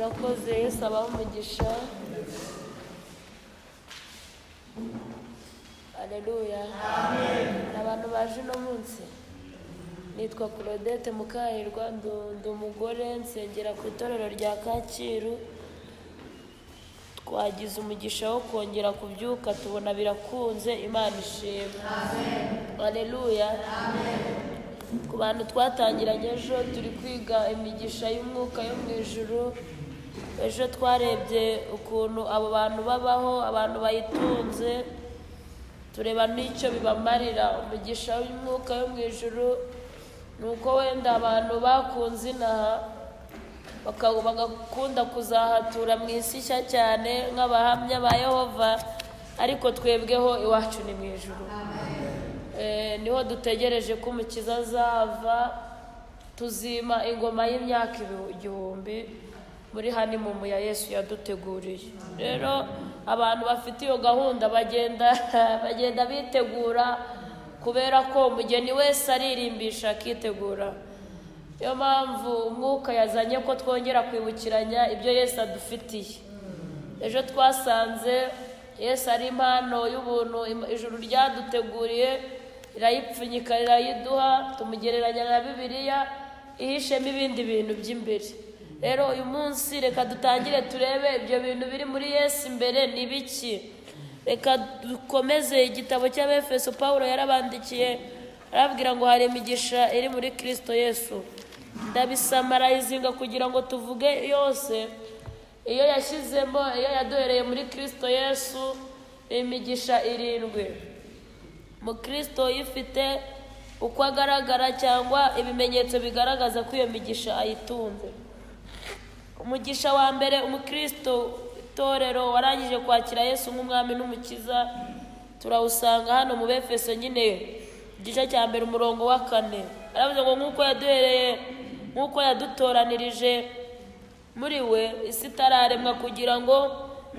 murakoze Yesu abaho umugisha. Haleluya. Amen. Abantu baje no munsi. Nitwa Claudette Mukahirwa, ndi umugore nsengera ku itorero rya Kacyiru. Twagize umugisha wo kongera kubyuka tubona birakunze, Imana ishimwe. Amen. Haleluya. Amen. Ku bantu twatangiranye ejo turi kwiga imigisha y'umwuka yo mu ijuru. Ejo twarebye ukuntu abo bantu babaho, abantu bayitunze, tureba n'icyo bibamarira. Umugisha w'umwuka yo mu ijuru nuko wenda abantu bakunze inaha bagakunda kuzahatura mu isi nshya cyane nk'abahamya ba Yehova, ariko twebweho iwacu ni mu ijuru. Niho dutegereje ko umukiza azava, tuzima ingoma y'imyaka 1000 muri hanimumu ya Yesu yaduteguriye. Rero abantu bafite iyo gahunda bagenda bitegura, kubera ko umugeni wese aririmbisha akitegura. Yo mpamvu umwuka yazanye ko twongera kwibukiranya ibyo Yesu adufitiye. Ejo twasanze Yesu ari impano y'ubuntu ijuru ryaduteguriye, irayipfunyika irayiduha, tumugereranya na Bibiliya ihishemo ibindi bintu by'imbere. Rero uyu munsi reka dutangire turebe ibyo bintu biri muri Yesu imbere ni biki. Reka dukomeze igitabo cy'Abefeso. Paulo yarabandikiye arabwira ngo hari imigisha iri muri Kristo Yesu. Ndabisamarayizinga kugira ngo tuvuge yose iyo yashyizemo, iyo yaduhereye muri Kristo Yesu, imigisha 7. Mu Kristo ifite uko agaragara cyangwa ibimenyetso bigaragaza ko iyo migisha ayitunze. Umugisha wa mbere, umukristo itorero warangije kwakira Yesu nk'umwami n'umukiza, turawusanga hano mu Befeso nyine igice cya mbere umurongo wa 4. Aravuze ngo nk'uko yadutoranirije muri we isi itararemwa kugira ngo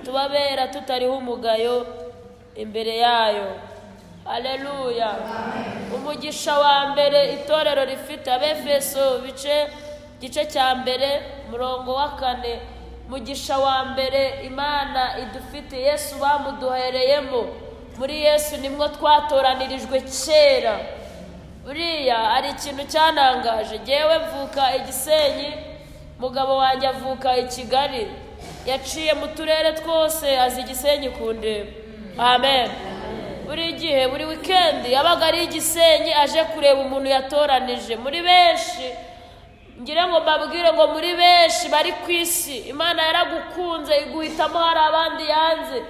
tubabera tutariho umugayo imbere yayo. Haleluya. Umugisha wa mbere itorero rifite, Abefeso igice cya mbere umurongo wa 4. Mugisha wa mbere Imana idufite, Yesu bamuduhereyemo. Muri Yesu nimwo twatoranirijwe kera. Buriya ari ikintu cyanangaje. Jewe mvuka Igisenyi, mugabo wanjye avuka i Kigali. Yaciye mu turere twose azi Igisenyi kundeba. Amen. Buri gihe buri weekend yabaga ari Igisenyi aje kureba umuntu yatoranije. Muri benshi ngira ngo mbabwire ngo muri benshi bari ku isi Imana yaragukunze iguhitamo, hari abandi yanze.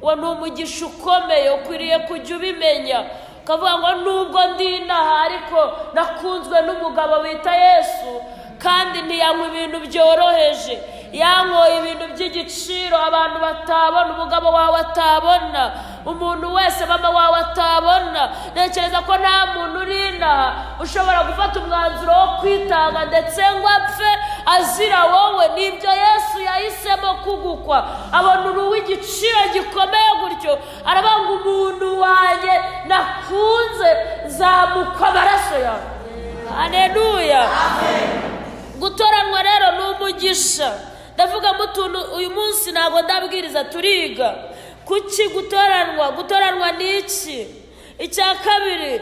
Uwo ni umugisha ukomeye ukwiriye kujya ubimenya, ukavuga ngo nubwo ndinaha ariko nakunzwe n'umugabo bita Yesu, kandi ntiyanywa ibintu byoroheje, yanyoye ibintu by'igiciro abantu batabona, umugabo wawe atabona, umuntu wese mama wawe atabona. Ntekereza ko nta muntu urinaha ushobora gufata umwanzuro wo kwitanga ndetse ngo apfe azira wowe. Nibyo Yesu yahisemo kugukwa, abona uri uw'igiciro gikomeye gutyo, arabanga umuntu wanjye nakunze zamukwa amaraso yawe. Haleluya. Amen. Gutoranwa rero ni umugisha. Ndavuga mu tuntu uyu munsi ntabwo ndabwiriza, turiga kuki gutoranwa ni iki. Icya kabiri,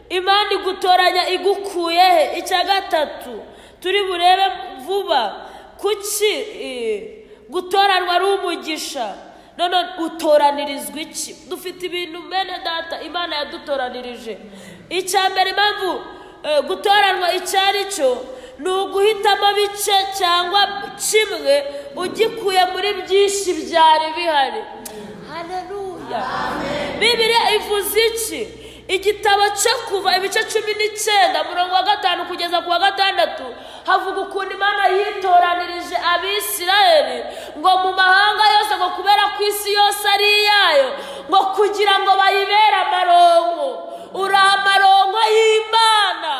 Imana igutoranya igukuye he. Icya gatatu turi burebe vuba, kuki gutoranwa ari umugisha. None utoranirizwa iki? Dufite ibintu bene data Imana yadutoranirije. Icya mbere impamvu gutoranwa icyari cyo ni uguhitamo bice cyangwa kimwe ugikuye muri byinshi byari bihari. Haleluya. Bibiliya ivuze iki? Igitabo cyo Kuva ibice 19 umurongo wa 5 kugeza ku wa 6 havuga ukuntu Imana yitoranirije Abisirayeli ngo mu mahanga yose, ngo kubera ku isi yose ari iyayo, ngo kugira ngo bayibere amaronko. Uri amaronko y'Imana.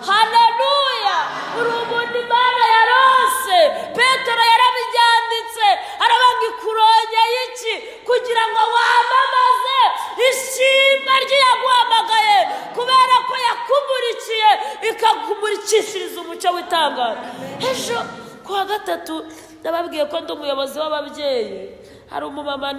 Haleluya. Uri umuntu Imana yarose. Petero yarabyanditse arabanga ikurongeye iki kugira ngo wamamaze ishimwe ryaguhamagaye, kubera ko yakumurikiye ikakumurikishiriza umucyo w'itangazo. Ejo ku wa 3 ndababwiye ko ndi umuyobozi w'ababyeyi. Hari umumama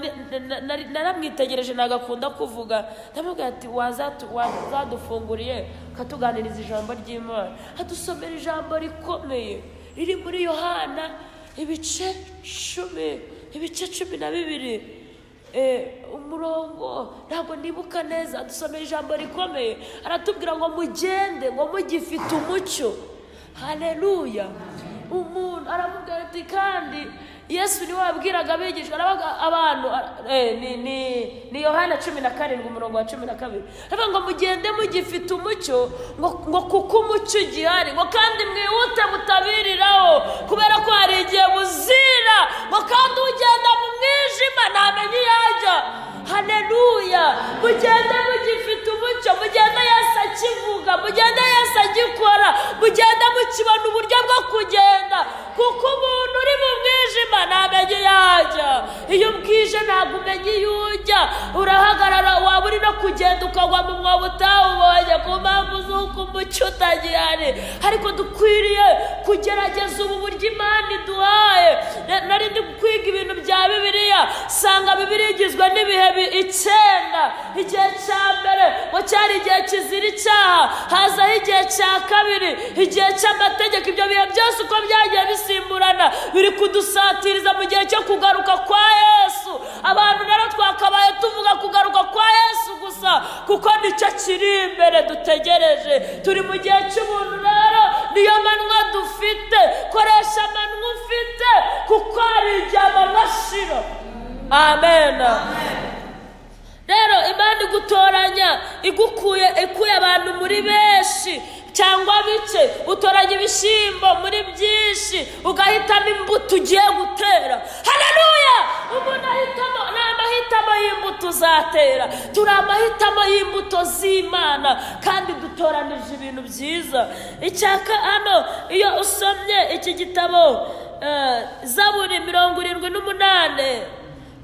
naramwitegereje nagakunda kuvuga, ndamubwira ati wazadufunguriye katuganiriza ijambo ry'Imana. Adusomera ijambo rikomeye riri muri Yohana ibice 12 umurongo ntabwo nibuka neza. Adusomera ijambo rikomeye, aratubwira ngo mugende ngo mugifite umucyo. Haleluya. Umuntu aramubwira ati kandi Yesu niwe wabwiraga abigishwa abantu ni Yohana 17 umurongo wa 12. Aravuga ngo mugende mugifite umucyo ngo kuko umucyo gihari ngo kandi mwihute mutabiriraho kubera ko hari igihe buzira ngo kandi ugenda mu mwijima ntamenye yajya. Haleluya. Mugende mugifite umucyo, mugende Yesu akivuga, mugende Yesu agikora, mugende mukibona uburyo bwo kugenda kuko umuntu uri mu mwijima ntamenye yajya. Iyo bwije ntabwo umenye iyo ujya, urahagarara waba uri no kugenda ukagwa mu mwobo utawubonye ku mpamvu z'uko umucyo utagihari. Ariko dukwiriye kugerageza ubu buryo Imana iduhaye. Nari ndi kwiga ibintu bya Bibiliya, sanga Bibiliya igizwe n'ibihe 9. Igihe cya mbere ngo cyari igihe kizira icyaha, hazaho igihe cya kabiri igihe cy'amategeko. Ibyo bihe byose uko byagiye bisimburana biri kudusatiriza mu gihe cyo kugaruka kwa Yesu. Abantu rero twakabaye tuvuga kugaruka kwa Yesu gusa kuko nicyo kiri imbere dutegereje. Turi mu gihe cy'ubuntu rero, niyo manwa dufite, koresha amanwa ufite kuko hari igihe amanwa ashira. Amen. Rero Imana igutoranya ikuye abantu muri benshi cyangwa bike, utoranya ibishyimbo muri byinshi ugahitamo imbuto ugiye gutera. Haleluya. Umuntu ahitamo n'amahitamo y'imbuto uzatera. Turi amahitamo y'imbuto z'Imana kandi dutoranije ibintu byiza. Icyaka hano iyo usomye iki gitabo Zaburi 78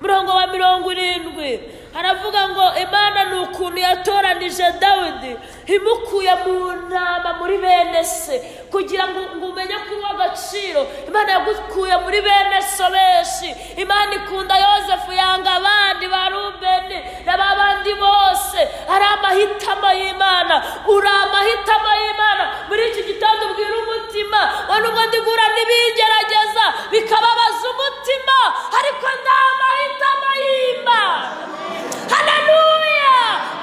murongo wa 70 haravuga ngo Imana ni ukuntu yatoranije Dawidi imukuye mu ntama muri bene se kugira ngo umenye ko agaciro. Imana yagukuye muri bene so benshi. Imana ikunda Yosefu, yanga abandi ba Rubeni n'abandi bose. Ari amahitamo y'Imana, uri amahitamo y'Imana. Muri iki gitondo ubwira umutima wa nubwo ndigura n'ibigerageza bikababaza umutima, ariko ndamahitamo y'Imana. Haleluya.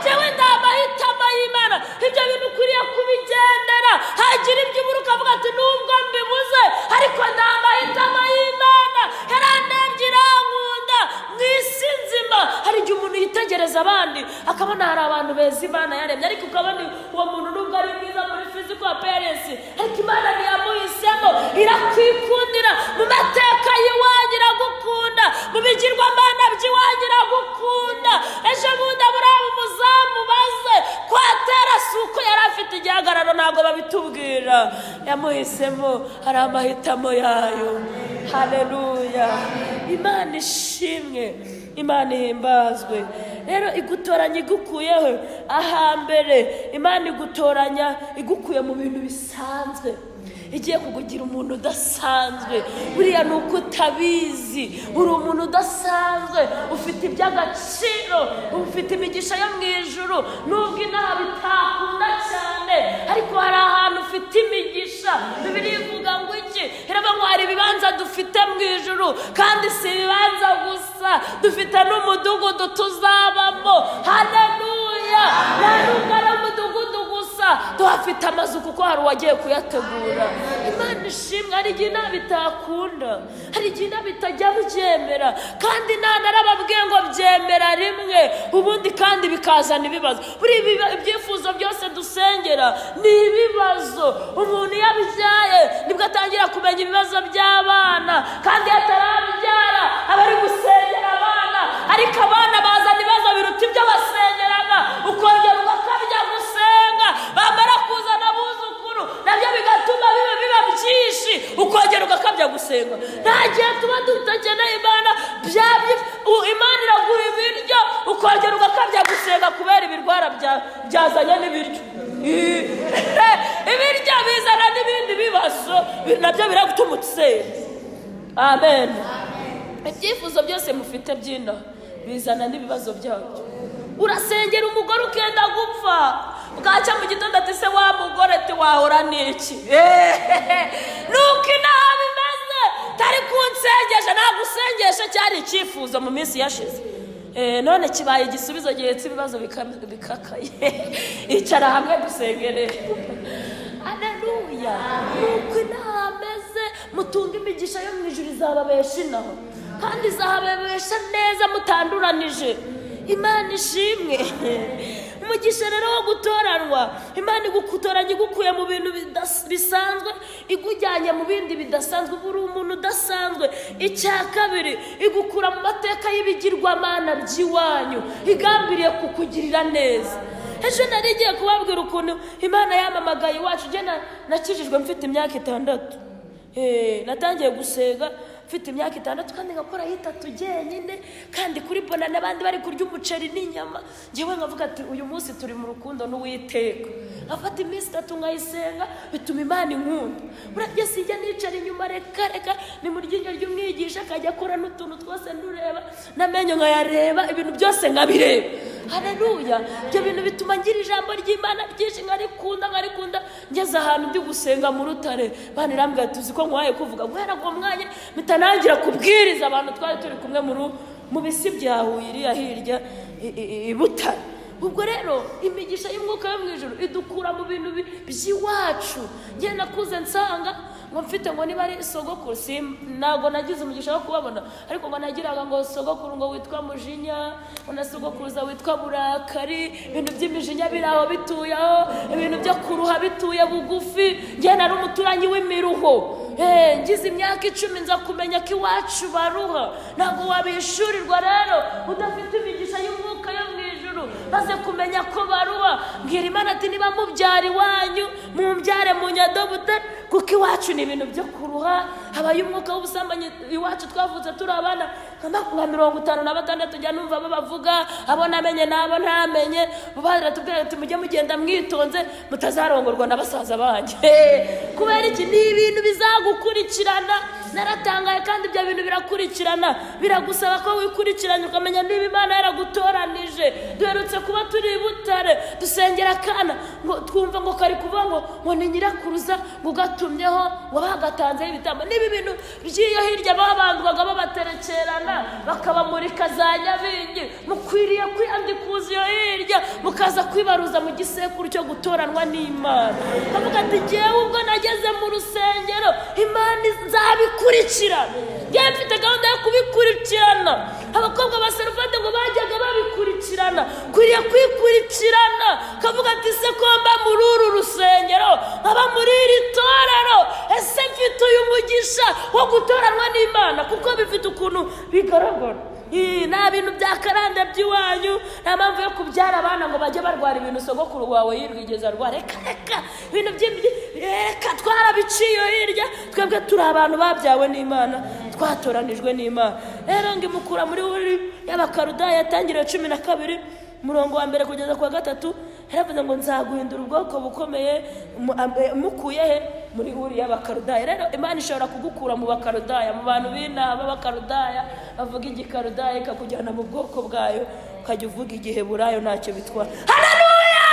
Jewe ndamahitamo y'Imana. Ibyo bintu ukuriye kubigendera, hagira ibyo ubura ukavuga ati nubwo mbibuze ariko ndamahitamo y'Imana. Yarandebye irankunda mu isi nzima. Hari igihe umuntu yitegereza abandi akabona hari abantu beza Imana yaremye, ariko ukabona uwo muntu nubwo ari mwiza muri physical appearance, ariko Imana ntiyamuhisemo. Irakwikundira mu mateka y'iwanyu, iragukunda mu bigirwamana by'iwanyu, iragukunda. Ejo bundi Aburahamu umuzamu baze kwatera si uko yari afite igihagararo, ntabwo babitubwira. Yamuhisemo, hari amahitamo yayo. Haleluya. Imana ishimwe, Imana ihimbazwe. Rero igutoranya igukuyeho ahambere. Imana igutoranya igukuye mu bintu bisanzwe, igiye kukugira umuntu udasanzwe. Buriya ni uko utabizi, uri umuntu udasanzwe, ufite iby'agaciro, ufite imigisha yo mu ijuru. Nubwo inaha bitakunda cyane, ariko hari ahantu ufite imigisha. Bibiliya ivuga ngo iki? Iravuga ngo hari ibibanza dufite mu ijuru, kandi si ibibanza gusa, dufite n'umudugudu tuzabamo. Haleluya. Ntabwo ari umudugudu gusa, tuhafite amazu kuko hari uwagiye kuyategura. Imana ishimwe. Hari igihe inama bitakunda, hari igihe inama bitajya byemera, kandi narababwiye ngo byemera rimwe ubundi kandi bikazana ibibazo. Buri ibyifuzo byose dusengera ni ibibazo. Umuntu yabyaye nibwo atangira kumenya ibibazo by'abana, kandi atarabyara aba ari gusengera abana, ariko abana bazana ibibazo biruta ibyo basengeraga. Ukongera ugakabya gusenga, bamara kuzana abuzukuru nabyo bigatuma biba byinshi, ukongera ugakabya gusenga. Nta gihe tuba dukeneye Imana. Imana iraguha ibiryo, ukongera ugakabya gusenga kubera ibirwara byazanye n'ibiryo. Ibiryo bizana n'ibindi bibazo nabyo biragutuma usenga. amen. Ibyifuzo byose mufite by'inaha bizana n'ibibazo byabyo. Urasengera umugore ukenda gupfa, bwacya mu gitondo ati se wa mugore ati wahora n'iki? Nuko inaha bimeze, tari kunsengesha, nagusengesha cyari icyifuzo mu minsi yashize, none kibaye igisubizo gihetse ibibazo bikakaye. Icara hamwe dusengere. Haleluya. Nuko inaha meze, mutunga imigisha yo mu ijuru izababesha inaha, kandi izahababesha neza mutanduranije. Imana ishimwe. Umugisha rero wo gutoranwa, Imana igutoranya igukuye mu bintu bisanzwe igujyanye mu bindi bidasanzwe, uri umuntu udasanzwe. Icya kabiri, igukura mu mateka y'ibigirwamana by'iwanyu, igambiriye kukugirira neza. Ejo narigiye kubabwira ukuntu Imana yamamagaye iwacu. Nakijijwe mfite imyaka 6. Natangiye gusenga mfite imyaka 6 kandi ngakora 3 jyenyine, kandi kuri bona n'abandi bari kurya umuceri n'inyama. Ngewe ngavuga ati uyu munsi turi mu rukundo n'Uwiteka. Afata iminsi 3 ngayisenga, bituma Imana inkunda. Burya sijya nicara inyuma reka ni mu ryinyo ry'umwigisha akajya akora n'utuntu twose ndureba, namenyo nkayareba, ibintu byose nkabireba. Haleluya. Ibyo bintu bituma ngira ijambo ry'Imana ryinshi nkarikunda. Ngeze ahantu ndi gusenga mu rutare, Bana irambwira tuzi ko nkwaye kuvuga, guhera ku mwanya mitanangira kubwiriza abantu twari turi kumwe mu bisi bya Huye hirya i Butare. Ubwo rero imigisha y'umwuka yo mu ijuru idukura mu bintu by'iwacu. Ngiye nakuze nsanga ngo mfite ngo niba ari sogokuru, ntago nagize umugisha wo kubabona, ariko ngo nagiraga ngo sogokuru ngo witwa Mujinya, na sogokuruza witwa Burakari. Ibintu by'imijinya biraho bituyeho, ibintu byo kuruha bituye bugufi. Ngiye nari umuturanyi w'imiruho. Ngize imyaka 10 nza kumenya ko iwacu baruha. Ntabwo wabishurirwa rero udafite imigisha y'umwuka yo mu ijuru, maze kumenya ko baruha. Mbwira Imana ati niba mubyara iwanyu mumbyare mu Nyadobute, kuko iwacu ni ibintu byo kuruha. Habaye umwuka w'ubusambanyi iwacu, twavutse turi abana nka 56 njya numva bavuga, abo namenye n'abo ntamenye. Baratubwira ati mujye mugenda mwitonze mutazarongorwa n'abasaza banjye. Kubera iki? Ni ibintu bizagukurikirana. Naratangaye kandi ibyo bintu birakurikirana. Biragusaba ko wikurikirana ukamenya niba Imana yaragutoranije. Duherutse kuba turi Butare dusengera kana, ngo twumva ngo kari kuvuga ngo ni nyirakuruza ngo gatumyeho ngo bagatanzeho ibitambo. Niba ibintu by'iyo hirya babandwaga babaterekerana bakabamurika za Nyabingi, mukwiriye kwiyandikuza iyo hirya mukaza kwibaruza mu gisekuru cyo gutoranwa n'Imana. Bavuga ati jyewe ubwo nageze mu rusengero Imana nzabikurikirana. Ngiye mfite gahunda yo kubikurikirana. Abakobwa ba Serufate ngo bajyaga babikurikirana, kwiriye kwikurikirana. Kavuga ati se komba muri uru rusengero, aba muri iri torero, ese mfite uyu mugisha wo gutoranwa n'Imana, kuko bifite ukuntu bigaragara. Nta bintu bya karande by'iwanyu, nta mpamvu yo kubyara abana ngo bajye barwara ibintu sogokuru wawe yirwigeza arwara. Reka ibintu reka twarabiciye hirya. Twebwe turi abantu babyawe n'Imana, twatoranijwe n'Imana. Rero ngimukura muri uri y'Abakarudaya yatangiriye 12 umurongo wa 1 kugeza ku 3. Haravuze ngo nzaguhindura ubwoko bukomeye. Mukuye he? Muri uri y'Abakarudaya. Rero Imana ishobora kugukura mu Bakarudaya, mu bantu b'inaba Bakarudaya bavuga igikarudaya, ikakujyana mu bwoko bwayo, ukajya uvuga igiheburayo ntacyo bitwara. Haleluya.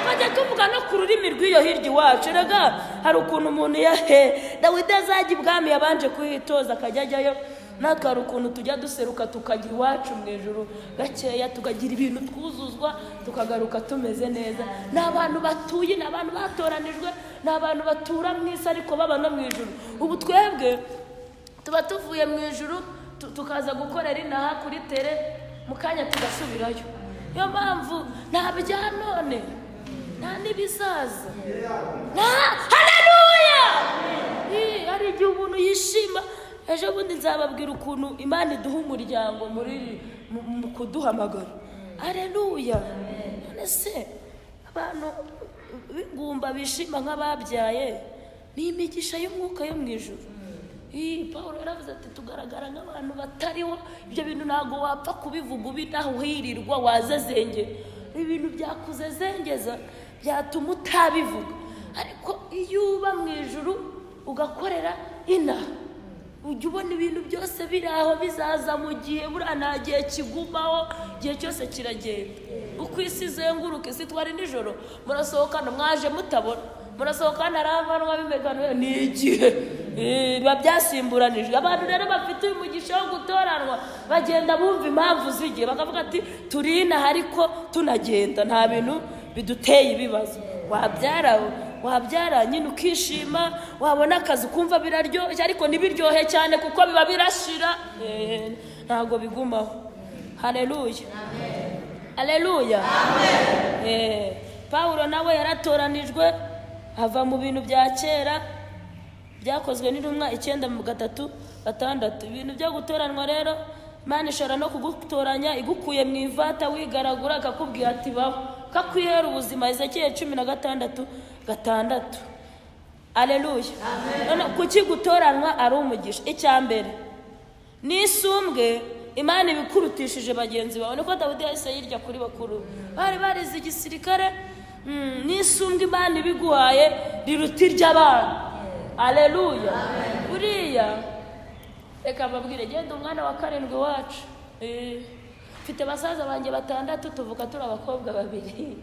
Bajya tuvuga no ku rurimi rw'iyo hirya iwacu. Rega hari ukuntu umuntu Dawidi azajya ibwami yabanje kuhitoza akajya ajyayo. Natwe hari ukuntu tujya duseruka tukajya iwacu mu ijuru gakeya, tukagira ibintu twuzuzwa, tukagaruka tumeze neza. Ni abantu batuye, ni abantu batoranijwe, ni abantu batura mu isi ariko baba no mu ijuru. Ubu twebwe tuba tuvuye mu ijuru tukaza gukorera inaha kuri tere, mu kanya tugasubirayo. Niyo mpamvu nta bya none, nta n'ibisaza. Haleluya. Hari igihe umuntu yishima. Ejo bundi nzababwira ukuntu Imana iduha umuryango mu kuduhamagara. Haleluya. None se abantu b'ingumba bishima nk'ababyaye, ni imigisha y'umwuka yo mu ijuru. Paulo yaravuze ati tugaragara nk'abantu batariho. Ibyo bintu ntago wapfa kubivuga ubinahuhirirwa wazezengera. Ibintu byakuzezengeza byatuma utabivuga. Ariko iyo uba mu ijuru ugakorera inaha, ujya ubona ibintu byose biri aho bizaza mu gihe buriya nta gihe kigumaho, igihe cyose kiragenda. Uko isi izenguruka, isi twari nijoro murasohokana mwaje mutabona, murasohokana aravanwa bimegano ni igihe biba byasimburanije. Abantu rero bafite umugisha wo gutoranwa bagenda bumva impamvu zigiye, bakavuga ati turina ariko tunagenda, nta bintu biduteye ibibazo. Wabyara nyine ukishima, wabona akazi ukumva biraryoshye ariko ntibiryohe cyane kuko biba birashira, ntago bigumaho. Haleluya, haleluya, amen. Pawulo nawe yaratoranijwe ava mu bintu bya kera byakozwe n'intumwa 9:3-6. Ibintu byo gutoranwa rero Imana ishobora no kugutoranya igukuye mu ivata wigaragura akakubwira ati baho, kakwihera ubuzima. Ezekiel 16:6. Haleluya, amen. Kuki gutoranwa ari umugisha? Icyambere n'isumbwe Imana ibikurutishije bagenzi bawe, niko Dawidi yahise yirya kuri bakuru bari barize igisirikare. N'isumbwe Imana ibiguhaye riruta iry'abana. Haleluya, buriya reka mbabwire, genda umwana wa 7 wacu, mfite basaza banjye 6, tuvuka turi abakobwa 2,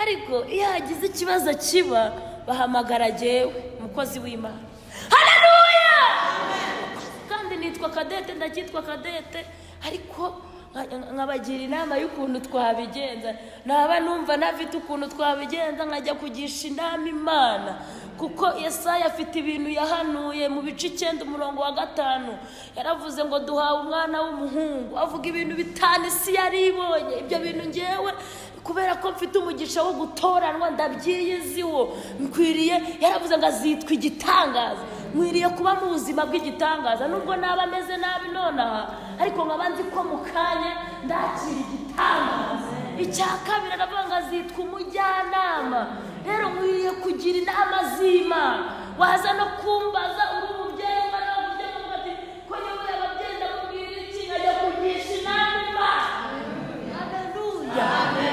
ariko iyo hagize ikibazo kiba bahamagara jewe umukozi w'Imana. Haleluya, kandi nitwa Kadete, ndakitwa Kadete, ariko nkabagira inama y'ukuntu twabigenza. Naba numva nafite ukuntu twabigenza nkajya kugisha inama Imana, kuko Yesaya afite ibintu yahanuye mu bice 9:5. Yaravuze ngo duhawe umwana w'umuhungu, avuga ibintu 5 isi yari ibonye. Ibyo bintu ngewe kubera ko mfite umugisha wo gutoranwa ndabyiyiziho, nkwiriye, yaravuze ngo azitwa igitangaza, nkwiriye kuba mu buzima bw'igitangaza. Nubwo naba ameze nabi nonaha, ariko nkaba nzi ko mu kanya ndakira igitangaza. Icya kabiri aravuga ngo azitwa umujyanama. Rero nkwiriye kugira inama z'Imana. Waza no kumbaza uri umubyeyi baravuga ati ko yewe ababyeyi ndamubwira iki, najya kugisha inama Imana. Haleluya,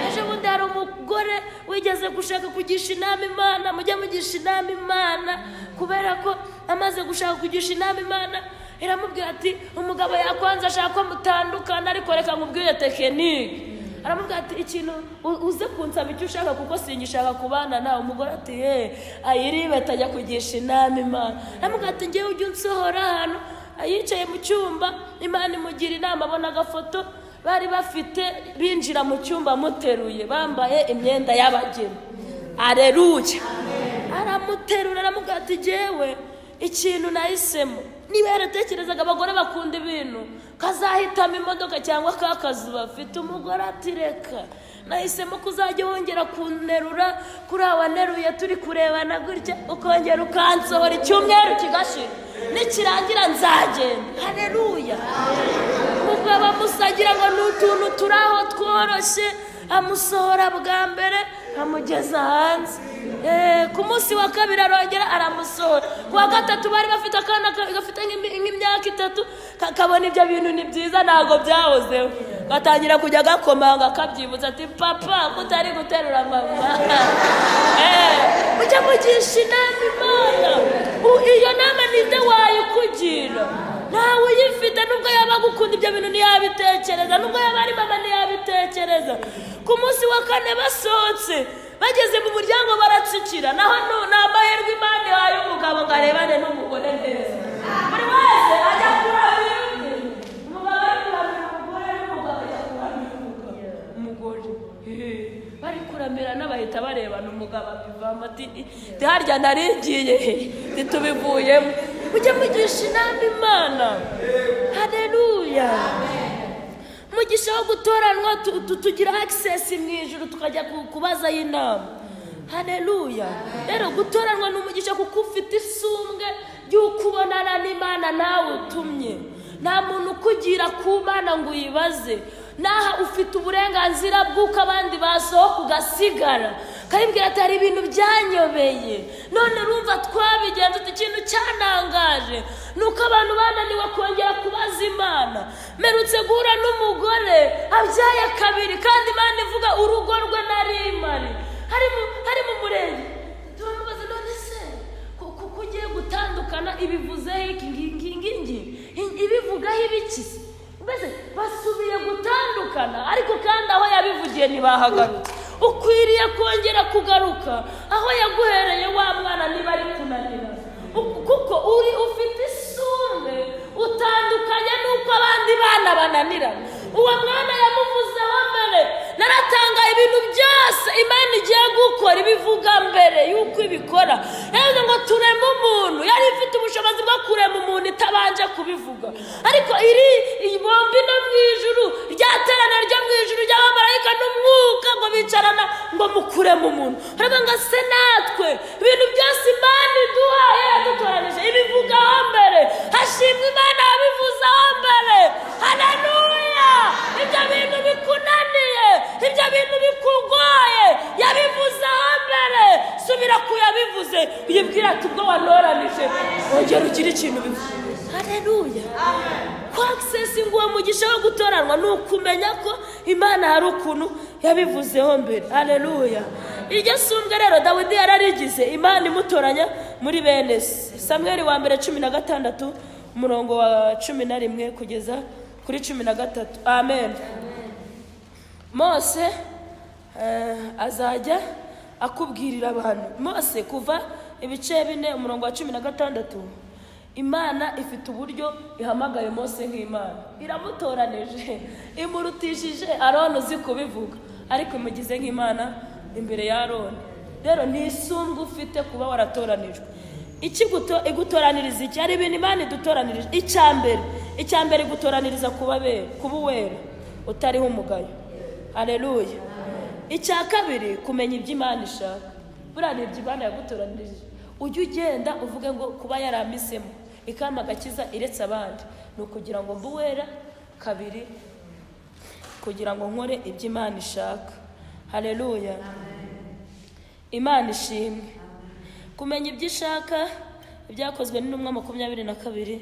ejo bundi hari umugore wigeze gushaka kugisha inama Imana. Mujya mugisha inama Imana, kubera ko amaze gushaka kugisha inama Imana iramubwira ati umugabo yakwanze ashaka ko mutandukana, ariko reka nkubwire tekinike. Aramubwira ati ikintu uze kunsaba icyo ushaka kuko singishaka kubana nawe. Umugore ati ayiribe tajya kugisha inama Imana. Aramubwira ati ngewe ujye unsohora hano. Yicaye mu cyumba, Imana imugira inama, abona agafoto bari bafite, binjira mu cyumba muteruye bambaye imyenda y'abageni. Haleluya, aramuterura aramubwira ati jewe ikintu nahisemo, niba yaratekerezaga abagore bakunda ibintu kazahitamo imodoka cyangwa kakazi bafite. Umugore ati reka, nahisemo kuzajya wongera kunterura kuri awaneruye turi kurebana gutya, ukongera ukansohora icyumweru kigashira, nikirangira nzagenda. Haleluya, umugabo amusagira ngo n'utuntu turaho tworoshye, amusohora bwa mbere amugeza hanze. Ku munsi wa 2 arongera aramusohora. Ku wa 3 bari bafite akana gafite nk'imyaka 3, kakabona ibyo bintu ni byiza ntago byahozeho, gatangira kujya gakomanga akabyibutsa ati papa mutari guterura mama. Ujya mugisha inama Imana. Iyo nama ninde wayikugira? Nawe uyifite, nubwo yaba gukunda ibyo bintu ntiyabitekereza, nubwo yaba ari mama ntiyabitekereza. Ku munsi wa 4 basohotse, bageze mu muryango baratsikira. Naho n'amahirwe Imana yahaye umugabo ngo arebane n'umugore neza. Buri wese ajya kuramira undi. Umugabo ari kuramira umugore, n'umugabo ajya kuramira umugore. Bari kuramira n'abahita barebana. Umugabo abivamo ati harya naringiye ntitubivuyemo. Ujye mugisha inama Imana. Haleluya, mugisha wo gutoranwa tugira access mu ijuru tukajya kubaza inama. Haleluya, rero gutoranwa n'umugisha kuko ufite isumbwe y'uko ubonana n'Imana nawe utumye. Nta muntu ukugira ku Mana ngo uyibaze, naha ufite uburenganzira bw'uko abandi basohoka ugasigara. Kayibwira ati hari ibintu byanyobeye, none urumva twabigenza. Ikintu cyanangaje nuko abantu bananiwe kongera kubaza Imana. Merutse guhura n'umugore abyaye 2, kandi Imana ivuga urugo rwe narimari hari mu murenge. Turamubaza none se kuko ugiye gutandukana ibivuze iki ngingi? babivugaho ibiki mbese basubiye gutandukana ariko kandi aho yabivugiye ntibahagarutse ukwiriye kongera kugaruka aho yaguhereye wa mwana niba ari kunanira kuko uri ufite isumbwe utandukanye n'uko abandi bana bananira uwo mwana yamuvuzeho mbere naratangaye ibintu byose Imana igiye gukora ibivuga mbere yuko ibikora yavuze ngo tureme umuntu yari ifite ubushobozi bwo kurema umuntu itabanje kubivuga ariko iri bombi no mu ijuru ryaterana ryo mu ijuru ry'abamarayika n'umwuka ngo bicarana ngo mukuremo umuntu aravuga ngo se natwe ibintu byose Imana iduhaye yadutoranije ibivugaho mbere hashimwe Imana yabivuzeho mbere haleluya ibyo bintu bikunaniye ibyo bintu bikugoye yabivuzeho mbere subira ku yabivuze uyibwira ati ubwo wanoranije wongera ugire ikintu bivuze haleluya kwakisesinga uwo mugisha wo gutoranwa ni ukumenya ko Imana hari ukuntu yabivuzeho mbere haleluya iryo sumbwe rero Dawidi yararigize Imana imutoranya muri bene se Samweli wa mbere 16 umurongo wa 11 kugeza kuri 13 amen Mose azajya akubwirira abantu Mose kuva ibice 4 umurongo wa 16 Imana ifite uburyo ihamagaye Mose nk'Imana iramutoranije imurutishije Aroni uzi kubivuga ariko imugize nk'Imana imbere ya Aroni rero ni isumbwe ufite kuba waratoranijwe igutoraniriza iki ari ibintu Imana idutoranirije icyambere igutoraniriza kuba uwera utariho umugayo haleluya icya kabiri kumenya ibyo Imana ishaka buriya ni ibyo Imana yagutoranirije ujye ugenda uvuge ngo kuba yaramisemo ikama gakiza iretse abandi ni ukugira ngo mbuwera kabiri kugira ngo nkore ibyo Imana ishaka haleluya Imana ishimwe kumenya ibyo ishaka ibyakozwe n'intumwa 22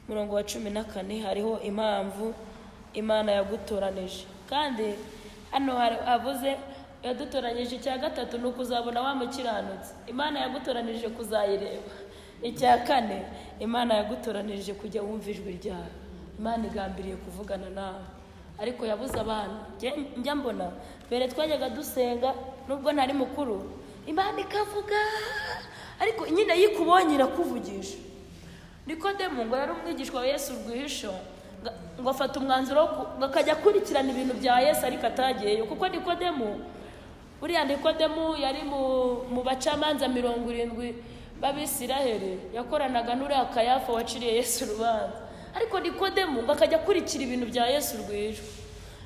murongo wa 14 hariho impamvu Imana yagutoranije kandi hano avuze yadutoranyije icya gatatu nuko uzabona wa mukiranutse Imana yagutoranije kuzayireba icya kane Imana yagutoranije kujya wumva ijwi ryayo Imana igambiriye kuvugana nawe ariko yabuze abantu njya mbona mbere twajyaga dusenga nubwo ntari mukuru Imana ikavuga ariko nyine yikubonye irakuvugisha Nikodemo ngo yari umwigishwa wa Yesu rwihisho ngo afata umwanzuro akajya kurikirana ibintu bya Yesu ariko atagiyeyo kuko Nikodemo buriya Nikodemo yari mu bacamanza 70 b'Abisiraheli yakoranaga n'uriya Kayafa waciriye Yesu urubanza ariko Nikodemo ngo akajya kurikira ibintu bya Yesu rwihisho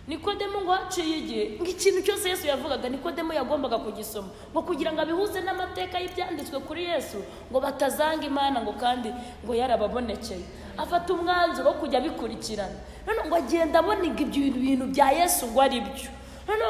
Nikodemo ngo haciye igihe ngo ikintu cyose Yesu yavugaga Nikodemo yagombaga kugisoma ngo kugira ngo abihuze n'amateka y'ibyanditswe kuri Yesu ngo batazanga Imana ngo kandi ngo yarababonekeye afata umwanzuro wo kujya bikurikirana none ngo agenda abona ibyo bintu bya Yesu ngo ari byo none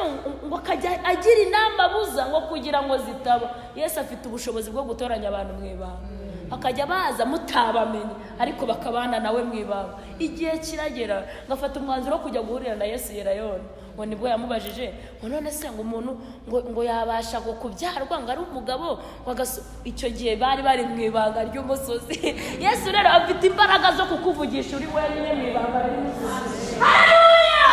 ngo akajya agira inama abuza ngo kugira ngo zitaba Yesu afite ubushobozi bwo gutoranya abantu mu ibanga akajya baza mutabamenye ariko bakabana nawe mu ibanga igihe kiragera ngafata umwanzuro wo kujya guhurira na Yesu Yerayoni ngo nibwo yamubajije ngo none se ngo umuntu ngo yabasha kubyarwa ngo ari umugabo icyo gihe bari mu ibanga ry'umusozi Yesu rero afite imbaraga zo kukuvugisha uri wenyine mu ibanga ry'umusozi haleluya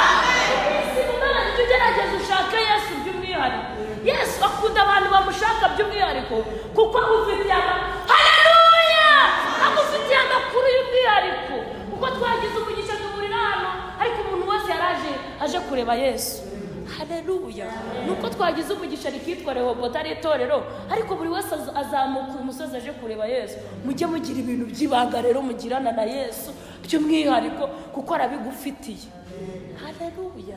tugerageze ushaka Yesu by'umwihariko Yesu akunda abantu bamushaka by'umwihariko kuko ufite haleluya agufitiye amakuru y'umwihariko kuko twagize umugisha duhurira hano ariko umuntu wese yaraje aje kureba Yesu haleluya nuko twagize umugisha rikitwa Rehoboth ari itorero ariko buri wese azamuka umusozi aje kureba Yesu mujye mugira ibintu by'ibanga rero mugirana na Yesu by'umwihariko kuko arabigufitiye haleluya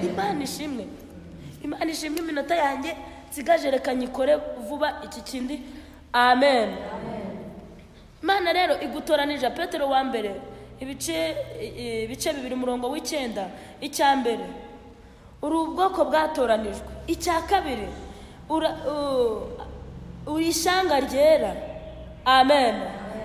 Imana ishimwe iminota yanjye nsigaje reka nyikore vuba iki kindi amen Imana rero igutoranije Petero wa mbere ibice 2 umurongo w'9 icyambere uri ubwoko bwatoranijwe icya kabiri uri ishyanga ryera amen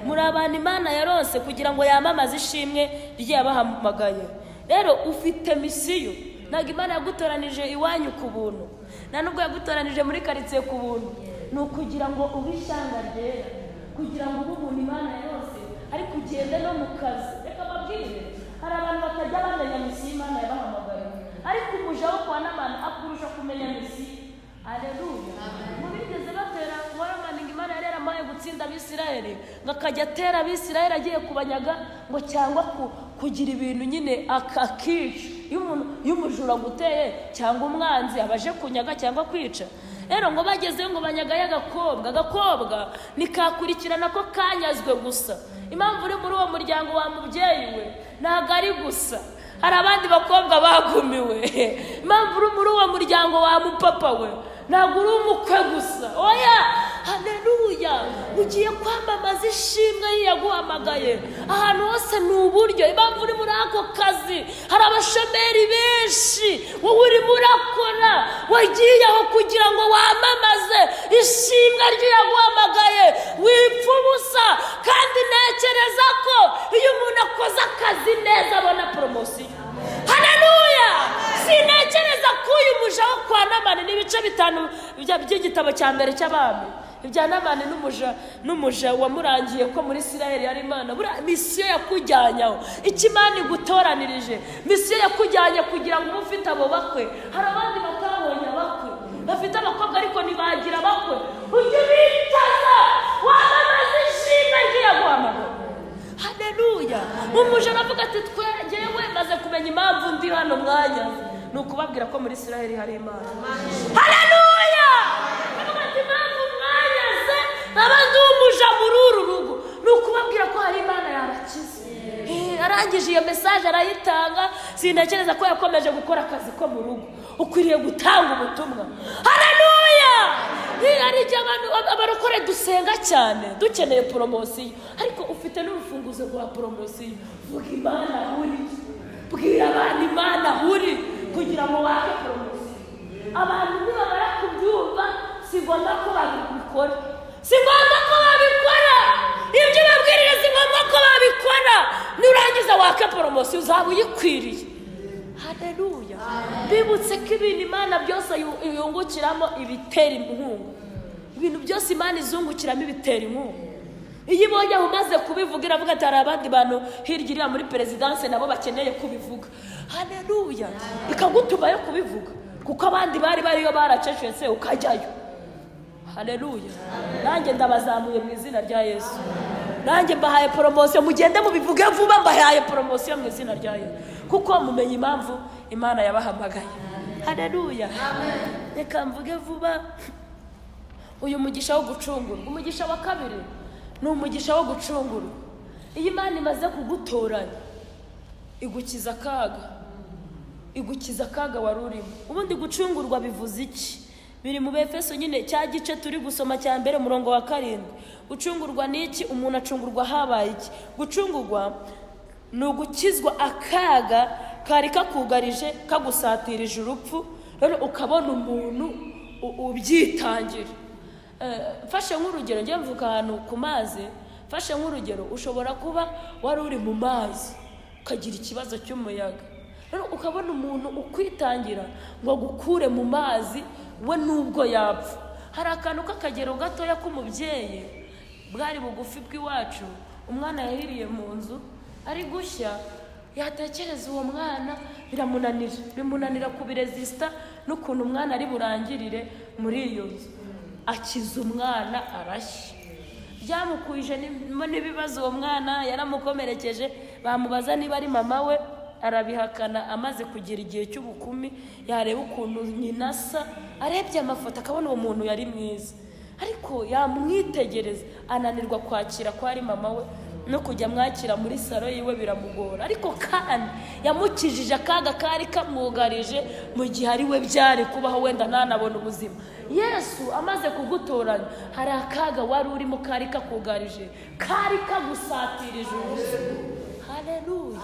muri abantu Imana yaronse kugira ngo yamamaze ishimwe ryabahamagaye rero ufite misiyo ntabwo Imana yagutoranije iwanyu ku buntu nta nubwo yagutoranije muri karitsiye ku buntu ni ukugira ngo ube ishyanga ryera kugira ngo ube umuntu Imana yose ariko ugende no mu kazi reka babwire ariko umuja wo kwa Namani akurusha kumenya Mesiya. Haleluya. Mubigeze batera Namani ngo Imana yari yaramaye gutsinda Abisirayeli, ngakajya atera Abisirayeli agiye kubanyaga ngo cyangwa kugira ibintu nyine akakica. Iyo umujura guteye cyangwa umwanzi abaje kunyaga cyangwa kwica. Rero ngo bageze ngo banyagaye agakobwa nikakurikirana ko kanyazwe gusa. Impamvu uri muri uwo muryango wa mubyeyi we ntago ari gusa, hari abandi bakobwa bagumiwe. Impamvu uri muri uwo muryango wa mupapa we ntago uri umukwe gusa. Oya, haleluya. Ugiye kwamamaza ishimwe yaguhamagaye ahantu hose ni uburyo. Impamvu uri muri ako kazi hari abashomeri benshi, wowe urimo urakora, wagiye aho kugira ngo wamamaze ishimwe yaguhamagaye. Wipfa ubusa, kandi ntekereza ko iyo umuntu akoze akazi neza abona poromosiyo. Haleluya. Sinekereza ko uyu muja wo kwa Namani n'ibice 5 by'igitabo cya mbere cy'abami ibya Namani n'umuja wamurangiye ko muri Isirayeli yari Imana. Buriya misiyo yakujyanyaho, icyo Imana igutoranirije, misiyo yakujyanye kugira ngo ufite abo bakwe. Hari abandi batabonye abakwe, bafite abakobwa ariko ntibagira abakwe. Ujye bitaza wamamaza ishimwe yaguhamagaye. Haleluya. Umuja aravuga ati twegewe maze kumenya impamvu ndi hano mwanya ni ukubabwira ko muri Isirayeli hari Imana. Haleluya. Aravuga ati impamvu mwanyaze abandi umuja muri uru rugo ni ukubabwira ko hari Imana yabakiza. Arangije iyo message arayitanga. Sinakereza ko yakomeje gukora akazi ko mu rugo. Ukwiriye gutanga ubutumwa. Haleluya. Hari abantu abarokore dusenga cyane dukeneye poromosiyo, ariko ufite n'urufunguzo rwa poromosiyo. Vuga Imana uri, bwira abantu Imana uri kugira ngo wake poromosiyo. Abantu niba barakubyumva si ngombwa ko babikora, ibyo babwirira si ngombwa ko babikora. Nurangiza wake poromosiyo uzaba uyikwiriye. Haleluya. Bibutse ko ibintu Imana byose yungukiramo ibitera inkunga. Ibintu byose Imana izungukiramo ibitera inkunga. Iyo ibonye aho umaze kubivuga iravuga ati hari abandi bantu hirya iriya muri perezidanse nabo bakeneye kubivuga. Haleluya. Ikagutuma yo kubivuga kuko abandi bariyo baracecetse ukajyayo. Haleluya. Nanjye ndabazamuye mu izina rya Yesu. Nanjye mbahaye poromosiyo, mugende mubivuge vuba. Mbahaye poromosiyo mu izina rya Yesu kuko mumenye impamvu Imana yabahamagaye. Haleluya. Reka mvuge vuba uyu mugisha wo gucungura. Umugisha wa kabiri ni umugisha wo gucungura. Iyi Imana imaze kugutoranya igukiza akaga wari urimo. Ubundi gucungurwa bivuze iki? Biri mu Befeso nyine cya gice turi gusoma cya mbere murongo wa 7. Gucungurwa ni iki? Umuntu acungurwa habaye iki? Gucungurwa ni ugukizwa akaga kari kakugarije kagusatirije urupfu, rero ukabona umuntu ubyitangira. Fashe nk'urugero, ngiye mvuga ahantu ku mazi. Fashe nk'urugero, ushobora kuba wari uri mu mazi ukagira ikibazo cy'umuyaga, rero ukabona umuntu ukwitangira ngo agukure mu mazi we nubwo yapfa. Hari akantu k'akagero gatoya k'umubyeyi bwari bugufi bw'iwacu. Umwana yahiriye mu nzu ari gushya, yatekereza uwo mwana bimunanira kubiresista n'ukuntu umwana ari burangirire muri iyo nzu. Akiza umwana arashya, byamukuje n'ibibazo. Uwo mwana yaramukomerekeje, bamubaza niba ari mama we arabihakana. Amaze kugira igihe cy'ubukumi yareba ukuntu nyina asa, arebye amafoto akabona uwo muntu yari mwiza, ariko yamwitegereza ananirwa kwakira ko ari mama we, no kujya mwakira muri saro yiwe biramugora. Ariko kandi yamukijije akaga kari kamwugarije mu gihe ari we byari kubaho wenda ntanabona ubuzima. Yesu amaze kugutoranya, hari akaga wari urimo kari kakugarije, kari kagusatirije ubuzima. Haleluya.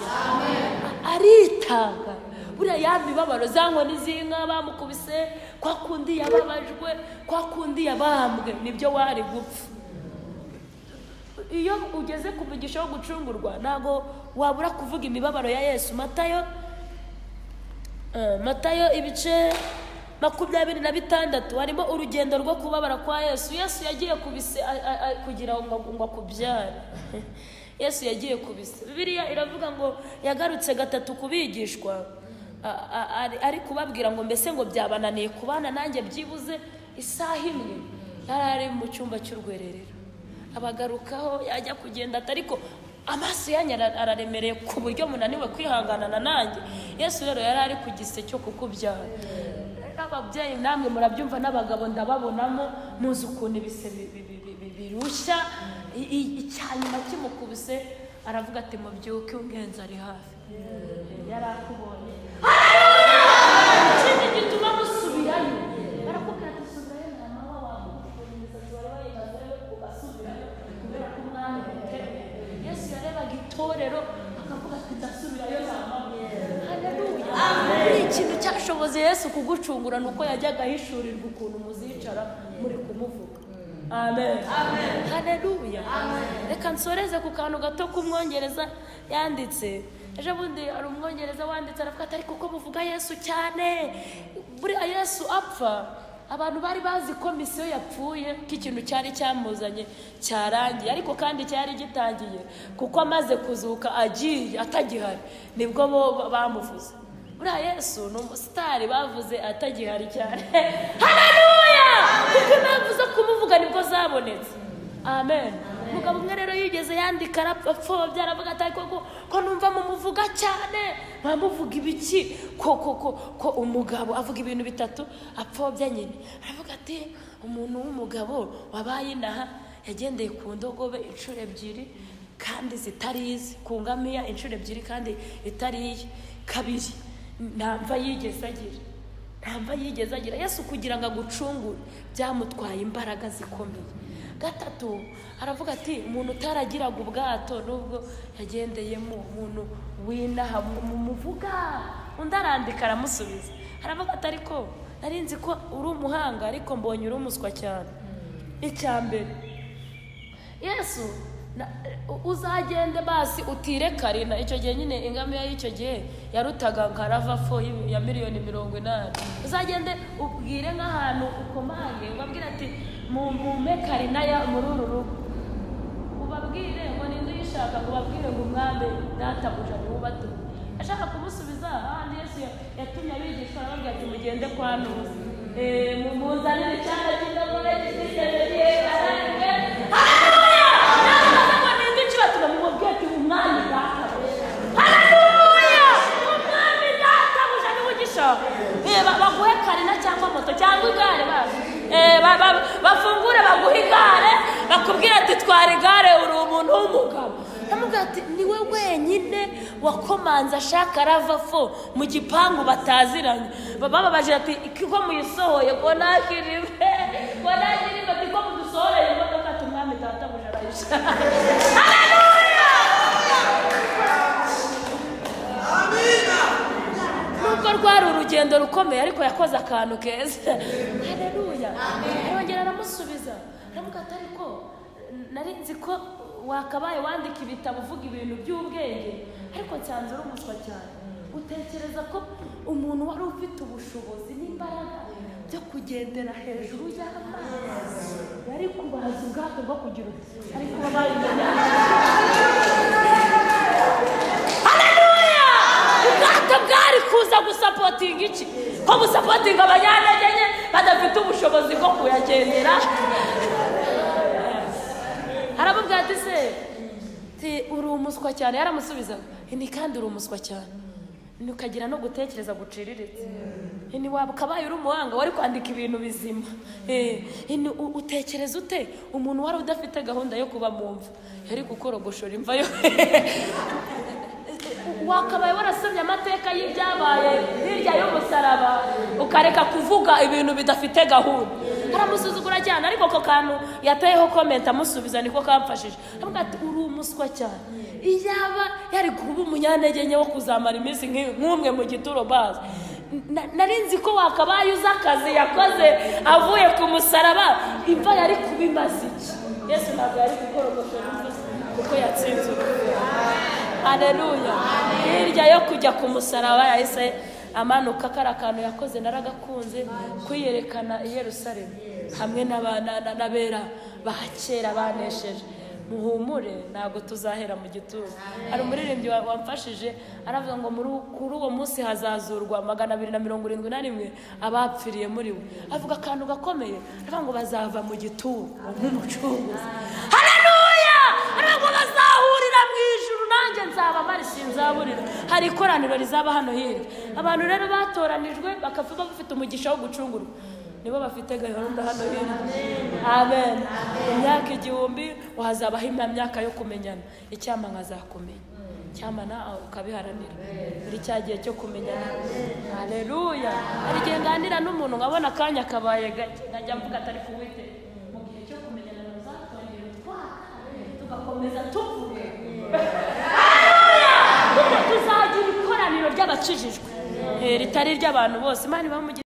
Aritanga. Buriya ya mibabaro za nkoni z'inka bamukubise, kwa kundi yababajwe, kwa kundi yabambwe, nibyo wari gupfa. Iyo ugeze ku mugisha wo gucungurwa ntago wabura kuvuga imibabaro ya Yesu. Matayo ibice 26 harimo urugendo rwo kubabara kwa Yesu. Yesu yagiye kubise kugira ngo akubyare. Yesu yagiye kubise. Bibiliya iravuga ngo yagarutse gatatu kubigishwa ari kubabwira ngo mbese ngo byabananiye kubana nanjye byibuze isaha imwe. Yari ari mu cyumba cy'urwererero, abagarukaho yajya kugenda ariko amaso yanyu araremereye ku buryo munaniwe kwihanganana nanjye. Yesu rero yari ari ku gise cyo kukubyara. Ababyeyi namwe murabyumva, n'abagabo ndababonamo, muzi ukuntu ibise birushya. Icyanyuma kimukubise aravuga ati mubyuke ungenzi ari hafi. Yari akubonye. Ikindi gituma musubirayo, barakubwira ati subirayo na mama wawe, imisatsi wari wayimazeyo ugasubirayo kubera ko umwami muteruye. Yesu yarebaga itorero akavuga ati ndasubirayo na mama. Haleluya. Ikintu cyashoboze Yesu kugucungura nuko yajyaga ahishurirwa ukuntu muzicara muri kumuvuga. Amen. Amen. Haleluya. Reka nsoreze ku kantu gato k'umwongereza yanditse. Ejo bundi ari umwongereza wanditse aravuga ati ariko ko muvuga Yesu cyane, buriya Yesu apfa abantu bari bazi ko misiyo yapfuye, ko ikintu cyari cyamuzanye cyarangiye, ariko kandi cyari gitangiye kuko amaze kuzuka agiye atagihari nibwo bo bamuvuze. Buriya Yesu ni umusitari bavuze atagihari cyane. Haleluya. Kuko impamvu zo kumuvuga nibwo zabonetse. Amen. Umugabo umwe rero yigeze yandika arapfobya aravuga ati ko numva mumuvuga cyane, bamuvuga ibiki ko umugabo avuga ibintu bitatu apfobya nyine. Aravuga ati umuntu w'umugabo wabaye inaha yagendeye ku ndogobe inshuro ebyiri kandi zitarize, ku ngamiya inshuro ebyiri kandi itariye. Kabiri, ntamva yigeze agira. Yesu kugira ngo agucungure byamutwaye imbaraga zikomeye. Gatatu, aravuga ati umuntu utaragiraga ubwato nubwo yagendeyemo, umuntu winaha mumuvuga. Undi arandika aramusubiza aravuga ati ariko narinzi ko uri umuhanga ariko mbonye uri umuswa cyane. Icyambere, Yesu uzagende basi utire Karina. Icyo gihe nyine ingamiya y'icyo gihe yarutaga nkarava fo ya miliyoni 80. Uzagende ubwire nk'ahantu ukomange ubabwire ati mume Karina ya mururu rugo, ubabwire ngo ninde uyishaka, ngo babwire ngo umwami databuja ni ubatu. Ashaka kumusubiza ahandi Yesu yatumye abigishwa arababwira ati mugende kwa Nuzi, mumuzanire cyane cy'indagore cy'isezeranye. Haleluya. Ntabwo ninde ukibatuma mubwire ati umwami databuja. Haleluya. Umwami databuja ni ugishaka. Baguhe Karina cyangwa moto cyangwa igare bazi. Bafungure baguha igare bakubwira ati twara igare uri umuntu w'umugabo. Namubwira ati niwe wenyine wakomanza ashaka rava fo mu gipangu bataziranye. Bababaje ati ko muyisohoye ngo nakiribe ati ko mudusohoreye imodoka ati umwami databuja arayisha. Haleluya. Amina. Nuko rwari urugendo rukomeye ariko yakoze akantu keza. Haleluya. Arongera aramusubiza aravuga ati ariko narinzi ko wakabaye wandika ibitabo uvuga ibintu by'ubwenge ariko cyanze uri umuswa cyane. Utekereza ko umuntu wari ufite ubushobozi n'imbaraga byo kugendera hejuru y'amazi yari kubaza ubwato bwo kugira ariko babaye. Haleluya. Ubwato bwari kuza gusapotinga iki? Ko gusapotinga abanyantegenye badafite ubushobozi bwo kuyagendera. Arababwira ati se uri umuswa cyane. Yaramusubiza ni kandi uri umuswa cyane, nukagira no gutekereza guciriritse. Ni wakabaye uri umuhanga wari kwandika ibintu bizima. Utekereza ute umuntu wari udafite gahunda yo kuba mu mva yari gukorogoshora imva yo? Wakabaye warasomye amateka y'ibyabaye hirya y'umusaraba ukareka kuvuga ibintu bidafite gahunda. Aramusuzugura cyane ariko ko kantu yateyeho comment amusubiza niko kamfashije. Avuga ati uri umuswa cyane. Iyaba yari kuba umunyantegenye wo kuzamara iminsi nk'umwe mu gituro bazi. Narinzi ko wakabaye uza akazi yakoze avuye ku musaraba imva yari kubimaze iki. Yesu ntabwo yari gukorogoshora imva kuko yatsinze urupfu. Haleluya. Hirya yo kujya ku musaraba yahise amanuka. Karakantu yakoze naragakunze kwiyerekana i Yerusalemu hamwe n'abera ba kera banesheje. muhumure ntabwo tuzahera mu gituro. Hari umuririmbyi wamfashije aravuga ngo kuri uwo munsi hazazurwa 271 abapfiriye muri we. Avuga akantu gakomeye, aravuga ngo bazava mu gituro nk'umucunguzi. Haleluya! Aravuga ngo bazahurira mu ijuru, nanjye nzaba mari sinzaburira. Hari ikoraniro rizaba hano hirya. Abantu rero batoranijwe bakavuga bafite umugisha wo gucungurwa, nibo bafite gahunda hano hirya. Amen. Imyaka 1000 wazabaho imyaka yo kumenyana. Icyama nkazakumenya, icyama na ukabiharanira muri cyagiye cyo kumenyana. Haleluya! Hari igihe nganira n'umuntu nkabona akanya kabaye gake, nkajya mvuga atari kuwite mu gihe cyo kumenyana nazatongera tugakomeza tuvuge. Haleluya! Tuzagira ikoraniro ry'abakijijwe ritari ry'abantu bose. Imana ibahe